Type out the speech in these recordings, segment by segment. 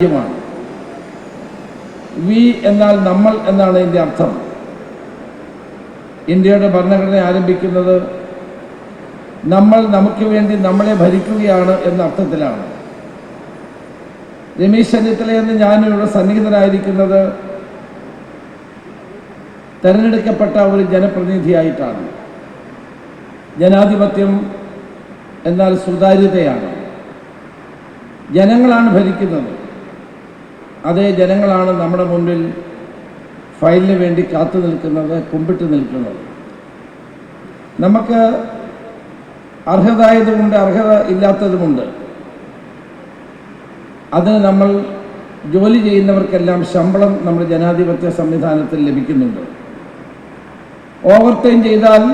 രാജ്യമാണ്. വി എന്നാൽ നമ്മൾ എന്നാണ് ഇതിൻ്റെ അർത്ഥം. ഇന്ത്യയുടെ ഭരണഘടന ആരംഭിക്കുന്നത് നമ്മൾ നമുക്ക് വേണ്ടി നമ്മളെ ഭരിക്കുകയാണ് എന്ന അർത്ഥത്തിലാണ്. രമേശ് ചെന്നിത്തലയെന്ന് ഞാനിവിടെ സന്നിഹിതനായിരിക്കുന്നത് തെരഞ്ഞെടുക്കപ്പെട്ട ഒരു ജനപ്രതിനിധിയായിട്ടാണ്. ജനാധിപത്യം എന്നാൽ സുതാര്യതയാണ്. ജനങ്ങളാണ് ഭരിക്കുന്നത്. അതേ ജനങ്ങളാണ് നമ്മുടെ മുന്നിൽ ഫയലിന് വേണ്ടി കാത്തു നിൽക്കുന്നത്, കുമ്പിട്ട് നിൽക്കുന്നത്. നമുക്ക് അർഹതായതുമുണ്ട്, അർഹത ഇല്ലാത്തതുമുണ്ട്. അതിന് നമ്മൾ ജോലി ചെയ്യുന്നവർക്കെല്ലാം ശമ്പളം നമ്മുടെ ജനാധിപത്യ സംവിധാനത്തിൽ ലഭിക്കുന്നുണ്ട്. ഓവർ ടൈം ചെയ്താൽ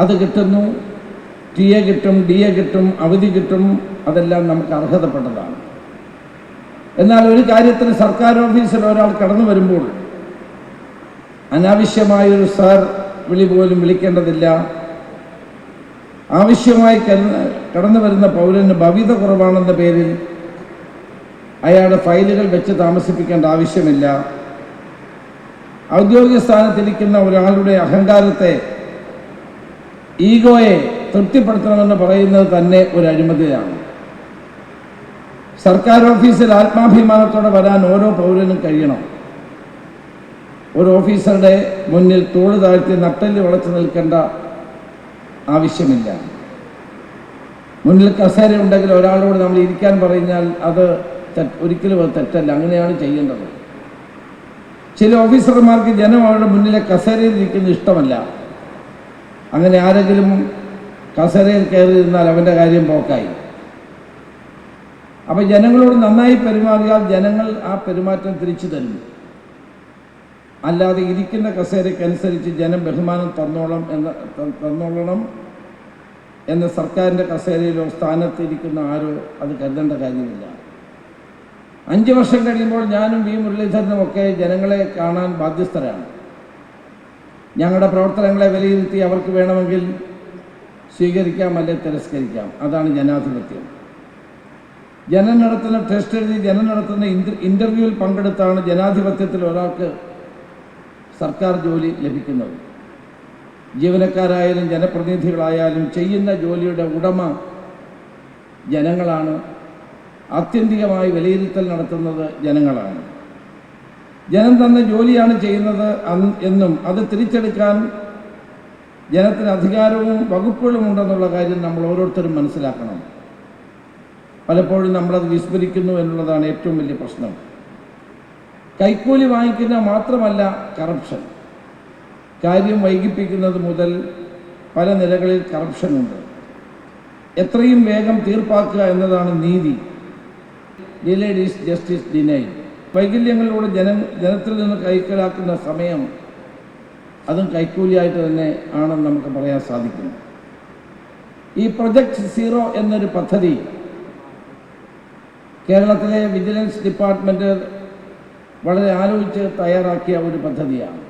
അത് കിട്ടുന്നു, ടി എ കിട്ടും, ഡി എ കിട്ടും, അവധി കിട്ടും. അതെല്ലാം നമുക്ക് അർഹതപ്പെട്ടതാണ്. എന്നാൽ ഒരു കാര്യത്തിന് സർക്കാർ ഓഫീസിൽ ഒരാൾ കടന്നു വരുമ്പോൾ അനാവശ്യമായൊരു സാർ വിളി പോലും വിളിക്കേണ്ടതില്ല. ആവശ്യമായി കടന്നു വരുന്ന പൗരന് ഭവ്യത കുറവാണെന്ന പേരിൽ അയാളുടെ ഫയലുകൾ വെച്ച് താമസിപ്പിക്കേണ്ട ആവശ്യമില്ല. ഔദ്യോഗിക സ്ഥാനത്തിരിക്കുന്ന ഒരാളുടെ അഹങ്കാരത്തെ, ഈഗോയെ തൃപ്തിപ്പെടുത്തണമെന്ന് പറയുന്നത് തന്നെ ഒരു അഴിമതിയാണ്. സർക്കാർ ഓഫീസിൽ ആത്മാഭിമാനത്തോടെ വരാൻ ഓരോ പൗരനും കഴിയണം. ഒരു ഓഫീസറുടെ മുന്നിൽ തോള് താഴ്ത്തി നട്ടെല്ല് വളച്ചു നിൽക്കേണ്ട ആവശ്യമില്ല. മുന്നിൽ കസേര ഉണ്ടെങ്കിൽ ഒരാളോട് നമ്മൾ ഇരിക്കാൻ പറഞ്ഞാൽ അത് ഒരിക്കലും അത് തെറ്റല്ല. അങ്ങനെയാണ് ചെയ്യേണ്ടത്. ചില ഓഫീസർമാർക്ക് ജനം അവരുടെ മുന്നിലെ കസേരയിൽ ഇരിക്കുന്നത് ഇഷ്ടമല്ല. അങ്ങനെ ആരെങ്കിലും കസേരയിൽ കയറിയിരുന്നാൽ അവൻ്റെ കാര്യം പോക്കായി. അപ്പം ജനങ്ങളോട് നന്നായി പെരുമാറിയാൽ ജനങ്ങൾ ആ പെരുമാറ്റം തിരിച്ചു തരും. അല്ലാതെ ഇരിക്കുന്ന കസേരയ്ക്കനുസരിച്ച് ജനം ബഹുമാനം തന്നോളണം എന്ന സർക്കാരിൻ്റെ കസേരയിലോ സ്ഥാനത്തിരിക്കുന്ന ആരോ അത് കരുതേണ്ട കാര്യമില്ല. 5 വർഷം കഴിയുമ്പോൾ ഞാനും വി മുരളീധരനും ഒക്കെ ജനങ്ങളെ കാണാൻ ബാധ്യസ്ഥരാണ്. ഞങ്ങളുടെ പ്രവർത്തനങ്ങളെ വിലയിരുത്തി അവർക്ക് വേണമെങ്കിൽ സ്വീകരിക്കാം, അല്ലെ തിരസ്കരിക്കാം. അതാണ് ജനാധിപത്യം. ജനം നടത്തുന്ന ടെസ്റ്റ് എഴുതി ജനം നടത്തുന്ന ഇൻ്റർവ്യൂവിൽ പങ്കെടുത്താണ് ജനാധിപത്യത്തിൽ ഒരാൾക്ക് സർക്കാർ ജോലി ലഭിക്കുന്നത്. ജീവനക്കാരായാലും ജനപ്രതിനിധികളായാലും ചെയ്യുന്ന ജോലിയുടെ ഉടമ ജനങ്ങളാണ്. ആത്യന്തികമായി വിലയിരുത്തൽ നടത്തുന്നത് ജനങ്ങളാണ്. ജനം തന്ന ജോലിയാണ് ചെയ്യുന്നത് എന്നും അത് തിരിച്ചെടുക്കാൻ ജനത്തിന് അധികാരവും വകുപ്പുകളും ഉണ്ടെന്നുള്ള കാര്യം നമ്മൾ ഓരോരുത്തരും മനസ്സിലാക്കണം. പലപ്പോഴും നമ്മളത് വിസ്മരിക്കുന്നു എന്നുള്ളതാണ് ഏറ്റവും വലിയ പ്രശ്നം. കൈക്കൂലി വാങ്ങിക്കുന്ന മാത്രമല്ല കറപ്ഷൻ. കാര്യം വൈകിപ്പിക്കുന്നത് മുതൽ പല നിലകളിൽ കറപ്ഷനുണ്ട്. എത്രയും വേഗം തീർപ്പാക്കുക എന്നതാണ് നീതി. Delayed is justice denied. വൈകല്യങ്ങളിലൂടെ ജനത്തിൽ നിന്ന് കൈക്കലാക്കുന്ന സമയം അതും കൈക്കൂലിയായിട്ട് തന്നെ ആണെന്ന് നമുക്ക് പറയാൻ സാധിക്കും. ഈ പ്രൊജക്ട് 0 എന്നൊരു പദ്ധതി കേരളത്തിലെ വിജിലൻസ് ഡിപ്പാർട്ട്മെൻറ്റ് വളരെ ആലോചിച്ച് തയ്യാറാക്കിയ ഒരു പദ്ധതിയാണ്.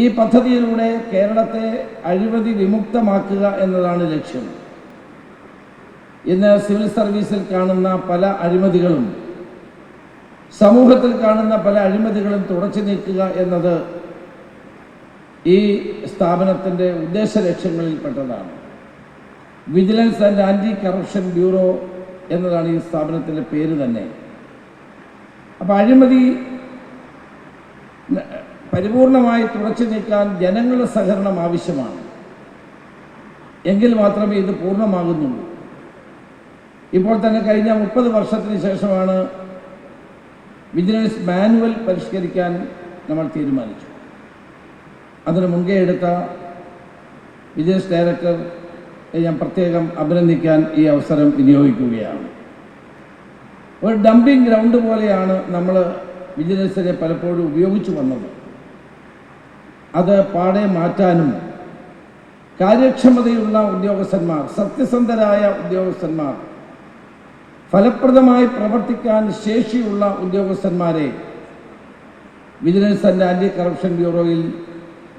ഈ പദ്ധതിയിലൂടെ കേരളത്തെ അഴിമതി വിമുക്തമാക്കുക എന്നതാണ് ലക്ഷ്യം. ഇന്ന് സിവിൽ സർവീസിൽ കാണുന്ന പല അഴിമതികളും, സമൂഹത്തിൽ കാണുന്ന പല അഴിമതികളും തുടച്ചു നീക്കുക എന്നത് ഈ സ്ഥാപനത്തിൻ്റെ ഉദ്ദേശ ലക്ഷ്യങ്ങളിൽപ്പെട്ടതാണ്. Vigilance and anti corruption bureau എന്നതാണ് ഈ സ്ഥാപനത്തിൻ്റെ പേര് തന്നെ. അപ്പോൾ അഴിമതി പരിപൂർണമായി തുടച്ചു നീക്കാൻ ജനങ്ങളുടെ സഹകരണം ആവശ്യമാണ്. എങ്കിൽ മാത്രമേ ഇത് പൂർണ്ണമാകുന്നുള്ളൂ. ഇപ്പോൾ തന്നെ കഴിഞ്ഞ 30 വർഷത്തിന് ശേഷമാണ് വിജിലൻസ് മാനുവൽ പരിഷ്കരിക്കാൻ നമ്മൾ തീരുമാനിച്ചു. അതിന് മുൻകൈ എടുത്ത വിജിലൻസ് ഡയറക്ടർ ഞാൻ പ്രത്യേകം അഭിനന്ദിക്കാൻ ഈ അവസരം വിനിയോഗിക്കുകയാണ്. ഒരു ഡംപിംഗ് ഗ്രൗണ്ട് പോലെയാണ് നമ്മൾ വിജിലൻസിനെ പലപ്പോഴും ഉപയോഗിച്ചു വന്നത്. അത് പാടെ മാറ്റാനും കാര്യക്ഷമതയുള്ള ഉദ്യോഗസ്ഥന്മാർ, സത്യസന്ധരായ ഉദ്യോഗസ്ഥന്മാർ, ഫലപ്രദമായി പ്രവർത്തിക്കാൻ ശേഷിയുള്ള ഉദ്യോഗസ്ഥന്മാരെ വിജിലൻസ് ആൻഡ് ആൻറ്റി കറപ്ഷൻ ബ്യൂറോയിൽ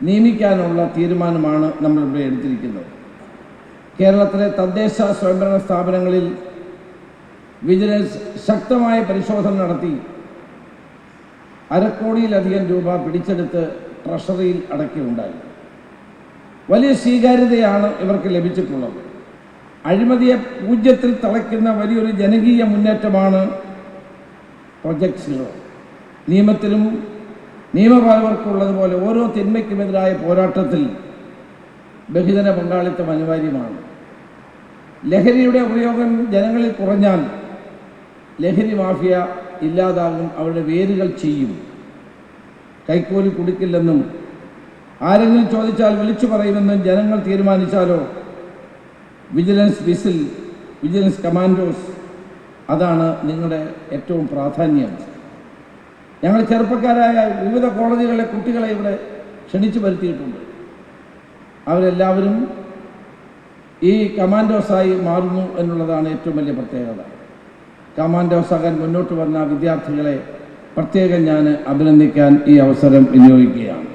നിയമിക്കാനുള്ള തീരുമാനമാണ് നമ്മളിവിടെ എടുത്തിരിക്കുന്നത്. കേരളത്തിലെ തദ്ദേശ സ്വയംഭരണ സ്ഥാപനങ്ങളിൽ വിജിലൻസ് ശക്തമായ പരിശോധന നടത്തി 1/2 കോടിയിലധികം രൂപ പിടിച്ചെടുത്ത് ട്രഷറിയിൽ അടയ്ക്കുകയുണ്ടായി. വലിയ സ്വീകാര്യതയാണ് ഇവർക്ക് ലഭിച്ചിട്ടുള്ളത്. അഴിമതിയെ പൂജ്യത്തിൽ തളയ്ക്കുന്ന വലിയൊരു ജനകീയ മുന്നേറ്റമാണ് പ്രൊജക്ട് സീറോ. നിയമത്തിലും നിയമപാലകർക്കുള്ളതുപോലെ ഓരോ തിന്മയ്ക്കുമെതിരായ പോരാട്ടത്തിൽ ബഹുജന പങ്കാളിത്തം അനിവാര്യമാണ്. ലഹരിയുടെ ഉപയോഗം ജനങ്ങളിൽ കുറഞ്ഞാൽ ലഹരി മാഫിയ ഇല്ലാതാകും, അവരുടെ വേരുകൾ ചെയ്യും. കൈക്കൂലി കുടിക്കില്ലെന്നും ആരെങ്കിലും ചോദിച്ചാൽ വിളിച്ചു പറയുമെന്നും ജനങ്ങൾ തീരുമാനിച്ചാലോ വിജിലൻസ് വിസിൽ, വിജിലൻസ് കമാൻഡോസ്, അതാണ് നിങ്ങളുടെ ഏറ്റവും പ്രാധാന്യം. ഞങ്ങൾ ചെറുപ്പക്കാരായ വിവിധ കോളേജുകളിലെ കുട്ടികളെ ഇവിടെ ക്ഷണിച്ചു വരുത്തിയിട്ടുണ്ട്. അവരെല്ലാവരും ഈ കമാൻഡോസായി മാറുന്നു എന്നുള്ളതാണ് ഏറ്റവും വലിയ പ്രത്യേകത. കമാൻഡോസാകാൻ മുന്നോട്ട് വന്ന വിദ്യാർത്ഥികളെ പ്രത്യേകം ഞാൻ അഭിനന്ദിക്കാൻ ഈ അവസരം വിനിയോഗിക്കുകയാണ്.